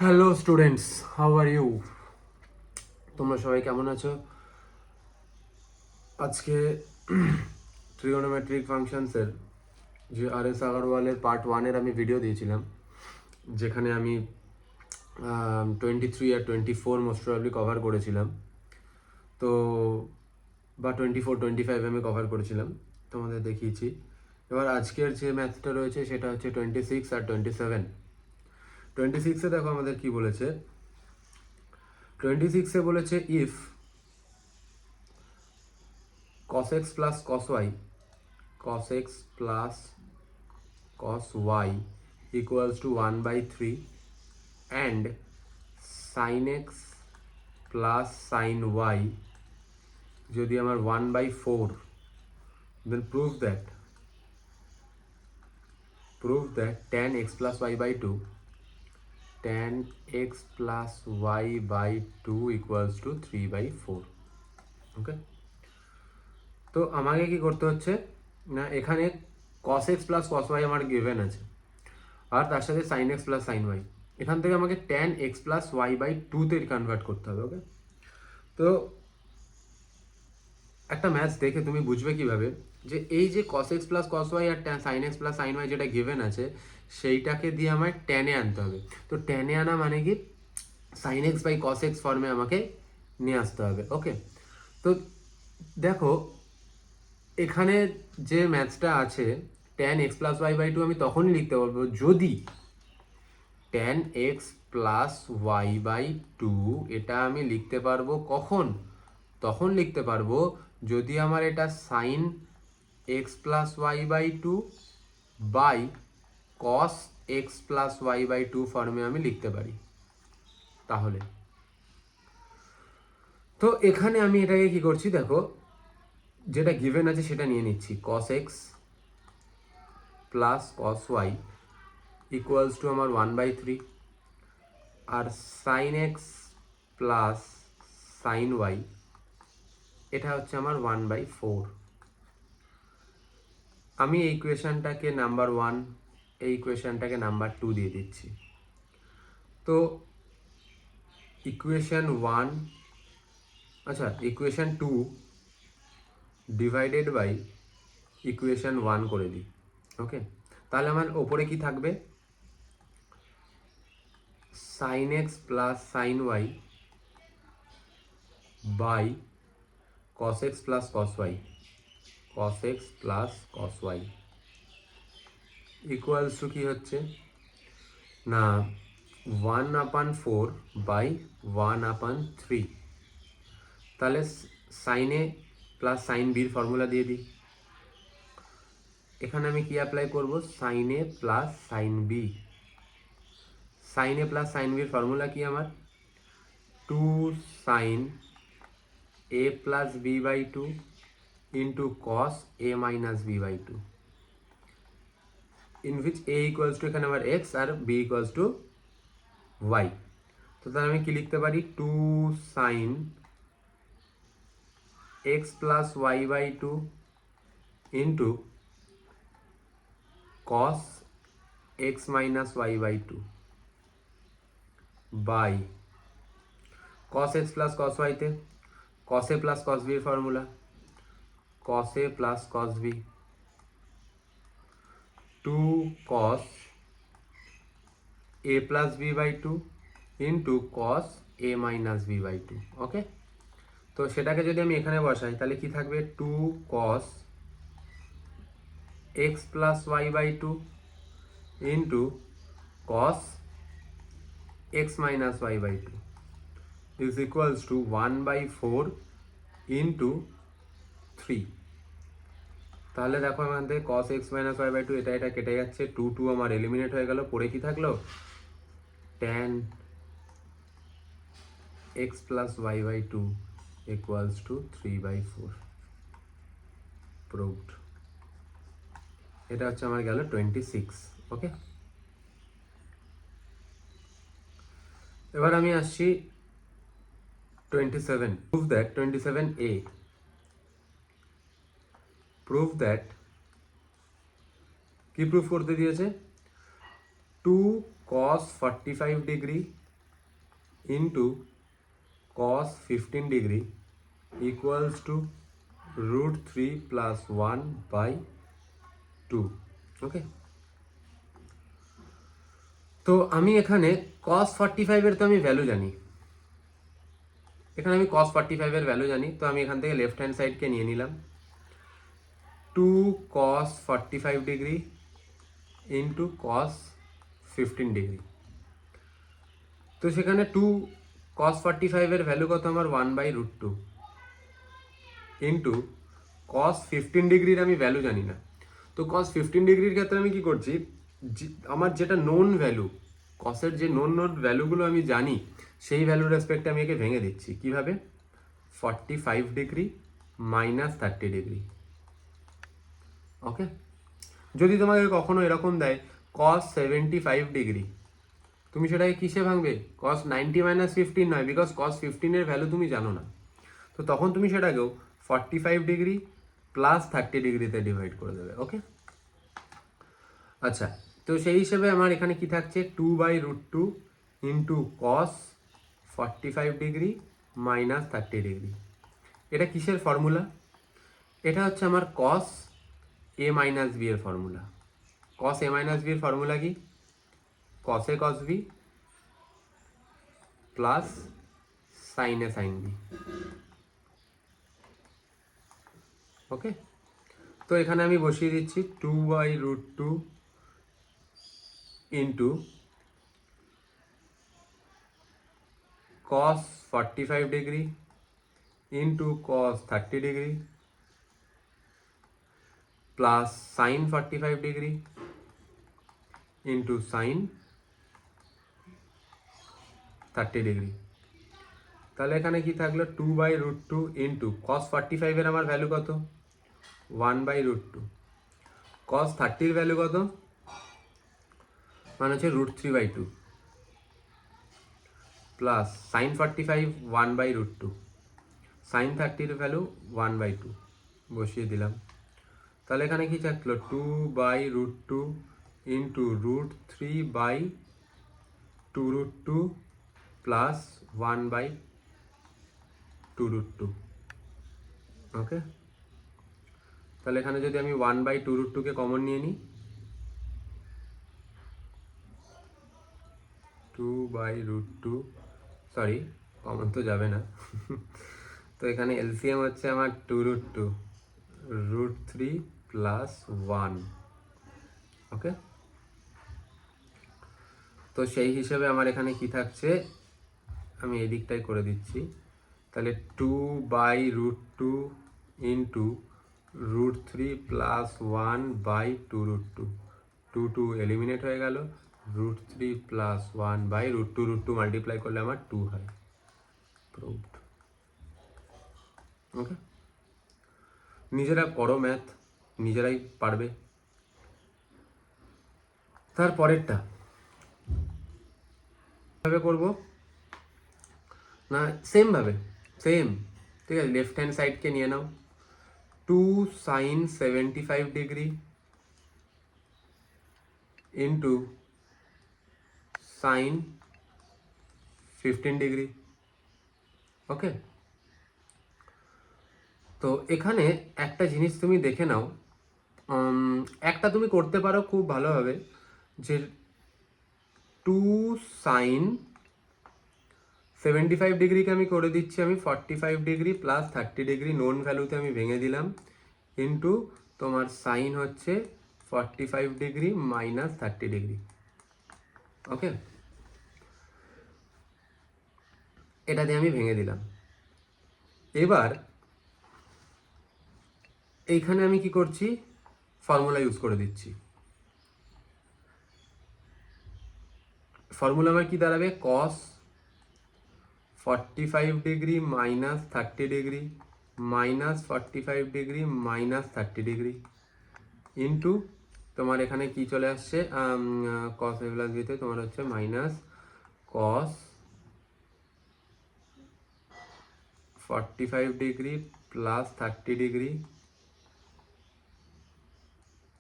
Hello students, how are you? তোমরা সবাই কেমন আছো? আজকে ট্রিগোনোমেট্রিক ফাংশনসের যে আর এস আগরওয়ালের পার্ট ওয়ানের আমি ভিডিও দিয়েছিলাম, যেখানে আমি 23 আর 24 মোস্ট প্রবাবলি কভার করেছিলাম। তো বা 24-25 আমি কভার করেছিলাম, তোমাদের দেখিয়েছি। এবার আজকের যে ম্যাথটা রয়েছে সেটা হচ্ছে 26 আর 27। 26-এ দেখো আমাদের কি বলেছে। 26-এ বলেছে if cos x plus cos x plus cos y equals to 1 by 3 and sin x plus sin y যদি আমার 1 by 4, then prove that tan x plus y by 2 tan x plus y by 2 equals to 3 by 4. ওকে, তো আমাকে কি করতে হচ্ছে না, এখানে cos x plus cos y আমার গিভেন আছে, আর তার সাথে sin x plus sin y। এখান থেকে আমাকে tan x plus y by 2 তে কনভার্ট করতে হবে। ওকে, তো একটা ম্যাথস দেখে তুমি বুঝবে কিভাবে যে এই যে cos x plus cos y আর sin x plus sin y যেটা গিভেন আছে, সেইটাকে দিয়ে আমার ট্যানে আনতে হবে। তো ট্যানে আনা মানে কি, sin x by cos x ফর্মে আমাকে নিয়ে আসতে হবে। ওকে, তো দেখো এখানে যে ম্যাথসটা আছে, tan x plus y by 2 আমি তখনই লিখতে পারবো যদি tan x plus y by two, এটা আমি লিখতে পারবো কখন? তখন লিখতে পারবো যদি আমার এটা sine x plus y by two by cos x plus y by two ফর্মে আমি লিখতে পারি। তাহলে তো এখানে আমি এটাকে কি করছি দেখো, যেটা গিভেন আছে সেটা নিয়ে নিচ্ছি, cos x plus cos y equals to আমার 1/3, আর sine x plus sine y এটা হচ্ছে আমার 1/4। আমি এই ইকুয়েশনটাকে নাম্বার 1, এই ইকুয়েশনটাকে নাম্বার 2 দিয়ে দিচ্ছি। তো ইকুয়েশন 1, আচ্ছা ইকুয়েশন 2 ডিভাইডেড বাই ইকুয়েশন 1 করে দিই। ওকে, তাহলে আমার ওপরে কি থাকবে, sine x plus sine y by cos x plus cos y, cos x plus cos y equals to কি হচ্ছে না 1/4 বাই 1/3। তাহলে সাইন এ প্লাস সাইন বির ফর্মুলা দিয়ে দিই। এখানে আমি কি অ্যাপ্লাই করব, sine A plus sine B. Sine A plus sine বির ফর্মুলা কি আমার, 2 sine A plus B by 2 into cos A minus B by 2, in which A equals to এখানে আমার এক্স আর বি ইকুয়ালস টু ওয়াই। তো তাহলে আমি কি লিখতে পারি, 2 sine x plus y by 2 into cos x minus y by 2 by cos x plus cos y তে cos a plus cos b এর formula, cos a plus cos b 2 cos a plus b by 2 into cos a minus b by 2। ওকে, তো সেটাকে যদি আমি এখানে বসাই তাহলে কি থাকবে, 2 cos x plus y by 2 into cos x minus y by 2 is equals to 1/4 into 3। তাহলে দেখো এখান থেকে cos x minus y by 2 এটা কেটে যাচ্ছে, 2 আমার এলিমিনেট হয়ে গেল। পরে কি থাকলো, tan x plus y by 2 equals to 3/4 proved। এটা হচ্ছে আমার গেল 26। ওকে, এবার আমি আসছি 27। prove that 27a, prove that কি প্রুফ করতে দিয়েছে, 2 cos 45 degree into cos 15 degree equals to √3 plus 1/2। ওকে, তো আমি এখানে cos 45 এর তো আমি ভ্যালু জানি, এখানে আমি cos 45 এর ভ্যালু জানি, তো আমি এখান থেকে লেফট হ্যান্ড সাইডকে নিয়ে নিলাম 2 cos 45 degree into cos 15 degree. তো সেখানে 2 cos 45 এর ভ্যালু কত আমার 1/√2 ইন্টু cos 15 ডিগ্রির আমি ভ্যালু জানি না। তো cos 15 ডিগ্রির ক্ষেত্রে আমি কি করছি, আমার যেটা নোন ভ্যালু, কসের যে নোন ভ্যালুগুলো আমি জানি সেই ভ্যালুর রেসপেক্টে আমি একে ভেঙে দিচ্ছি। কিভাবে? 45 ডিগ্রি মাইনাস 30 ডিগ্রি। ওকে, যদি তোমাকে কখনো এরকম দেয় cos 75 ডিগ্রি, তুমি সেটাকে কিসে ভাঙবে? cos 90 মাইনাস 15 নয়, বিকজ cos 15 এর ভ্যালু তুমি জানো না। তো তখন তুমি সেটাকেও 45 ডিগ্রি প্লাস 30 ডিগ্রিতে ডিভাইড করে দেবে। ওকে, আচ্ছা, তো সেই হিসেবে আমার এখানে কি থাকছে 2/√2 into cos 45 degree minus 30 degree. এটা কিসের ফর্মুলা? এটা হচ্ছে আমার cos a মাইনাস বি এর formula. cos a minus B এর ফর্মুলা কি? cos a cos b plus sin a sin b। Okay, তো এখানে আমি বসিয়ে দিচ্ছি 2/√2 into cos 45 degree into cos 30 degree plus sin 45 degree into sin 30 degree. তাহলে এখানে কি থাকলো 2/√2 ইন্টু cos 45 এর আমার ভ্যালু কত? 1/√2। cos 30 এর ভ্যালু কত? মানে হচ্ছে √3/2 প্লাস sin 45 1/√2, sin 30 এর ভ্যালু 1/2 বসিয়ে দিলাম। তাহলে এখানে কি থাকলো 2/√2 ইন্টু √3/2√2 প্লাস 1/2√2। ওকে, তাহলে এখানে যদি আমি 1/2√2কে কমন নিয়ে নিই, 2/√2, সরি কমন তো যাবে না তো এখানে এলসিএম হচ্ছে আমার 2√2 √3 প্লাস 1। ওকে, তো সেই হিসেবে আমার এখানে কি থাকছে, আমি এই দিকটাই করে দিচ্ছি। তাহলে 2/√2 ইন্টু √3 প্লাস 1/2√2, 2 এলিমিনেট হয়ে গেল, √3 প্লাস 1/√2 মাল্টিপ্লাই করলে আমার 2 হয়। প্রুভড। ওকে, নিজেরা করো ম্যাথ, নিজেরাই পারবে। তারপরেরটা কিভাবে করবো না, সেমভাবে, সেম, ঠিক আছে, লেফট হ্যান্ড সাইডকে নিয়ে নাও 2 sin 75 degree into sin 15 degree. Okay, তো এখানে একটা জিনিস তুমি দেখে নাও, একটা তুমি করতে পারো খুব ভালোভাবে, যে 2 sin 75 ডিগ্রিকে আমি করে দিচ্ছি আমি 45 ডিগ্রি প্লাস 30 ডিগ্রি নোন ভ্যালুতে আমি ভেঙে দিলাম, ইন্টু তোমার সাইন হচ্ছে 45 ডিগ্রি মাইনাস 30 ডিগ্রি। ওকে, এটা দিয়ে আমি ভেঙে দিলাম। এবার এইখানে আমি কি করছি, ফর্মুলা ইউজ করে দিচ্ছি। ফর্মুলা আমার কি দাঁড়াবে, cos 45 degree minus 30 degree minus 45 degree minus 30 degree into তোমার এখানে কি চলে আসছে, cos a প্লাস বিতে তোমার হচ্ছে minus cos 45 degree plus 30 degree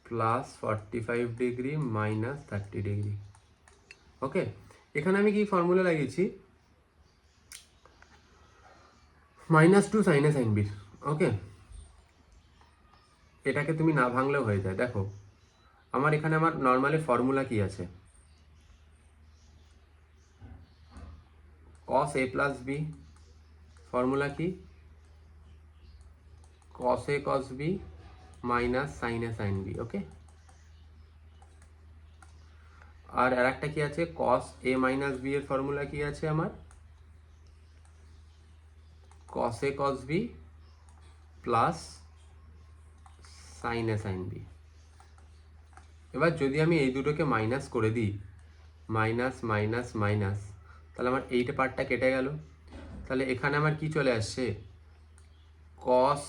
plus 45 degree minus 30 degree. Okay, এখানে আমি কি ফর্মুলা লাগিয়েছি, -2 সাইনে সাইন বির। ওকে, এটাকে তুমি না ভাঙলেও হয়ে যায়। দেখো আমার এখানে আমার নর্মালি ফর্মুলা কি আছে, cos a plus b, formula কি cos a cos b minus sine a sine B. Okay, আর আরেকটা কি আছে, cos a মাইনাস বি এর ফর্মুলা কি আছে আমার, cos a cos b plus sine a sine b. এবার যদি আমি এই দুটোকে মাইনাস করে দিই, মাইনাস মাইনাস মাইনাস, তাহলে আমার এইটা পার্টটা কেটে গেল। তাহলে এখানে আমার কি চলে আসছে, cos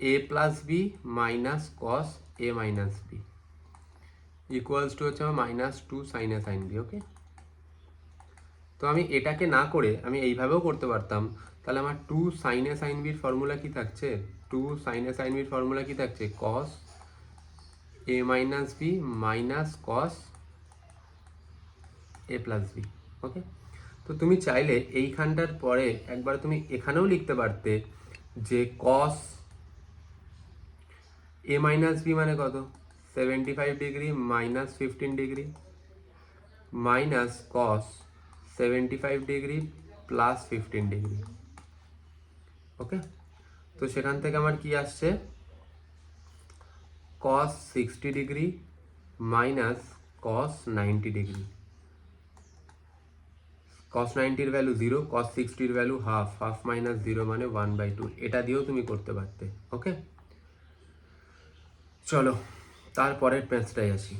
a plus B minus cos a minus B equals to হচ্ছে আমার -2 sine a sine B. Okay, তো আমি এটাকে না করে আমি এইভাবেও করতে পারতাম। তাহলে আমার 2 সাইন a সাইন বির ফর্মুলা কি থাকছে, 2 সাইন a সাইন বির ফর্মুলা কি থাকছে, cos a minus b minus cos a plus b. Okay, তো তুমি চাইলে এইখানটার পরে একবার তুমি এখানেও লিখতে পারতে যে cos a মাইনাস বি মানে কত, 75 degree minus 15 degree minus cos 75 degree plus 15 degree. Okay, তো সেখান থেকে আমার কি আসছে, cos 60 degree minus cos 90 degree. cos 90 এর ভ্যালু 0, cos 60 এর ভ্যালু হাফ, হাফ মাইনাস 0 মানে 1/2। এটা দিয়েও তুমি করতে পারতে। ওকে, চলো তারপরের পেজটায় আসি,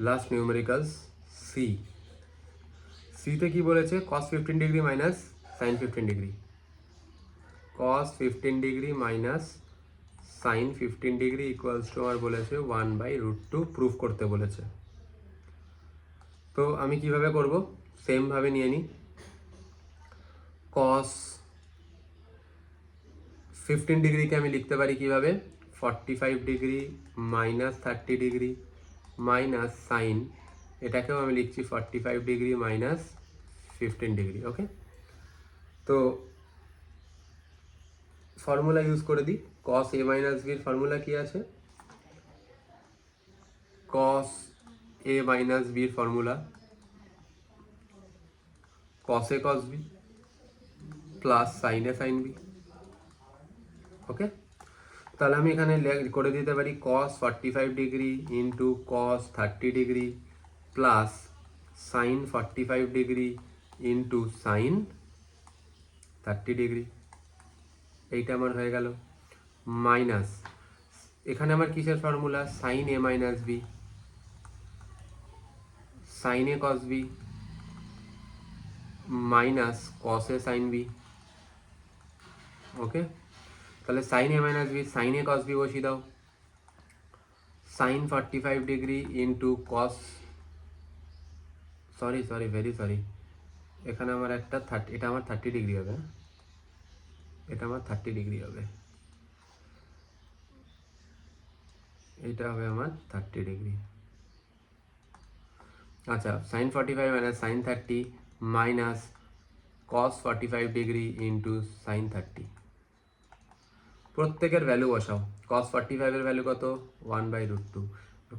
লাস্ট নিউমেরিক্যালস সি। সিতে কি বলেছে, cos 15 degree minus sine 15 degree, cos 15 degree minus sine 15 degree equals to আমার বলেছে 1/√2 প্রুফ করতে বলেছে। তো আমি কিভাবে করব, সেম ভাবে নিয়ে নিই, cos 15 ডিগ্রিকে আমি লিখতে পারি কিভাবে, 45 degree minus 30 degree minus sine, এটাকেও আমি লিখছি 45 ডিগ্রি মাইনাস 15 ডিগ্রি। ওকে, তো ফর্মুলা ইউজ করে দিই, cos a মাইনাস বির ফর্মুলা কি আছে, cos a মাইনাস বির formula cos a cos b plus sine a sine b। Okay, তাহলে আমি এখানে করে দিতে পারি cos 45 degree into cos 30 degree plus sine 45 degree into sine 30 degree. এইটা আমার হয়ে গেল মাইনাস, এখানে আমার কিসের formula, sine a minus B, sine a cos b minus cos a sine b। Okay, তাহলে sign a minus B, sine a cos b বসিয়ে দাও, sine 45 degree into cos, sorry very sorry, এখানে আমার একটা 30, এটা আমার 30 ডিগ্রি হবে, এটা আমার 30 ডিগ্রি হবে, এটা হবে আমার 30 ডিগ্রি। আচ্ছা, sine 45 minus sine 30 minus cos 45 degree into sine 30। প্রত্যেকের ভ্যালু বসাও, cos 45 এর ভ্যালু কত, 1/√2,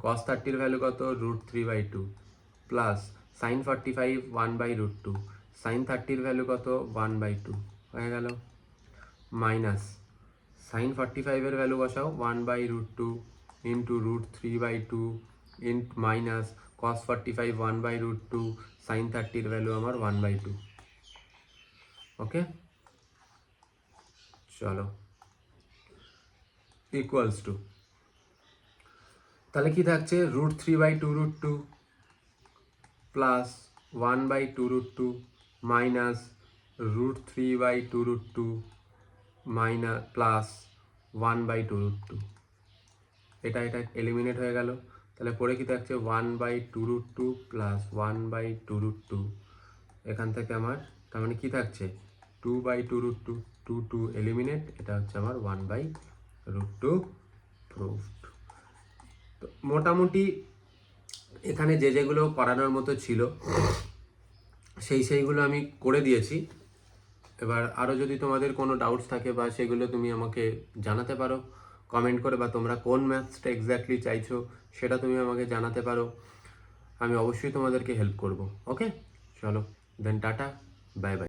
cos 30 এর ভ্যালু কত, √3/2 প্লাস সাইন 45 1/√2, সাইন 30 এর ভ্যালু কত, 1/2 হয়ে গেল, মাইনাস সাইন 45 এর ভ্যালু বসাও 1/√2 ইন্টু √3/2 মাইনাস cos 45 1/√2, সাইন 30 এর ভ্যালু আমার 1/2। ওকে, চলো ইকুয়ালস টু, তাহলে কি থাকছে, √3/2√2 প্লাস 1/2√2 মাইনাস √3/2√2 মাইনাস প্লাস 1/2√2, এটা এলিমিনেট হয়ে গেল। তাহলে পরে কি থাকছে, 1/2√2 প্লাস 1/2√2, এখান থেকে আমার তার মানে কি থাকছে, 2/2√2, 2 এলিমিনেট, এটা হচ্ছে আমার 1/√2 প্রুফড। তো মোটামুটি এখানে যেগুলো করানোর মতো ছিল সেইগুলো আমি করে দিয়েছি। এবার আরও যদি তোমাদের কোনো ডাউটস থাকে বা সেগুলো তুমি আমাকে জানাতে পারো কমেন্ট করে, বা তোমরা কোন ম্যাথসটা এক্স্যাক্টলি চাইছো সেটা তুমি আমাকে জানাতে পারো। আমি অবশ্যই তোমাদেরকে হেল্প করব। ওকে, চলো দেন, টাটা, বাই বাই।